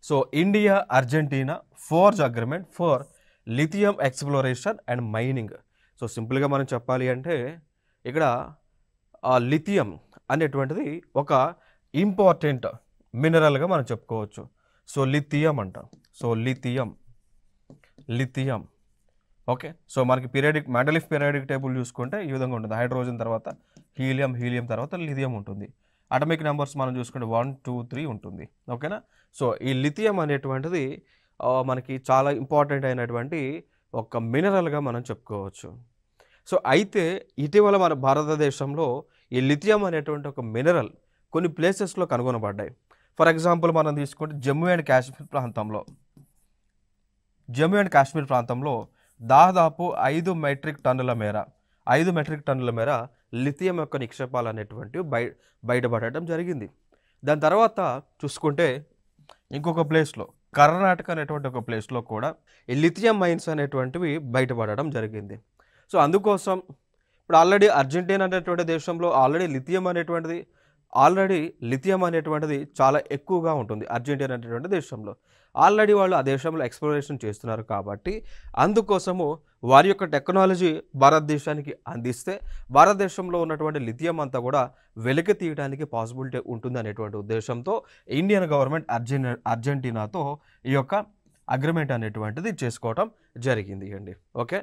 So India Argentina forge agreement for lithium exploration and mining. So సింపుల్గా మనం చెప్పాలి అంటే ఇక్కడ లిథియం అనేటువంటిది ఒక ఇంపార్టెంట్ మినరల్గా మనం చెప్పుకోవచ్చు. సో లిథియం అంట. So lithium okay. సో మనకి మెండలీఫ్ పీరియాడిక్ టేబుల్ చూసుకుంటే ఈ విధంగా ఉంటుంది. హైడ్రోజన్ తర్వాత హీలియం తర్వాత లిథియం ఉంటుంది. అటమిక్ నెంబర్స్ మనం చూసుకుంటే 1 2 3 ఉంటుంది. ఓకేనా. సో ఈ లిథియం అనేటువంటిది మనకి చాలా ఇంపార్టెంట్ అయినటువంటి ఒక మినరల్గా మనం చెప్పుకోవచ్చు. సో అయితే ఇటీవల మన భారతదేశంలో ఈ లిథియం అనేటువంటి ఒక మినరల్ కొన్ని ప్లేసెస్లో కనుగొనబడ్డాయి. ఫర్ ఎగ్జాంపుల్ మనం తీసుకుంటే జమ్మూ అండ్ కాశ్మీర్ ప్రాంతంలో దాదాపు 5 మెట్రిక్ టన్నుల మేర లిథియం యొక్క నిక్షేపాలు అనేటువంటివి బయటపడటం జరిగింది. దాని తర్వాత చూసుకుంటే ఇంకొక ప్లేస్లో కర్ణాటక అనేటువంటి ఒక ప్లేస్లో కూడా ఈ లిథియం మైన్స్ అనేటువంటివి బయటపడడం జరిగింది. సో అందుకోసం ఇప్పుడు ఆల్రెడీ అర్జెంటీనా అనేటువంటి దేశంలో లిథియం అనేటువంటిది చాలా ఎక్కువగా ఉంటుంది. అర్జెంటీనా అనేటువంటి దేశంలో ఆల్రెడీ వాళ్ళు ఆ దేశంలో ఎక్స్ప్లోరేషన్ చేస్తున్నారు కాబట్టి అందుకోసము వారి యొక్క టెక్నాలజీ భారతదేశానికి అందిస్తే భారతదేశంలో ఉన్నటువంటి లిథియం అంతా కూడా వెలికి తీయడానికి పాసిబిలిటీ ఉంటుంది అనేటువంటి ఉద్దేశంతో ఇండియన్ గవర్నమెంట్ అర్జెంటీనాతో ఈ యొక్క అగ్రిమెంట్ అనేటువంటిది చేసుకోవటం జరిగింది అండి. ఓకే.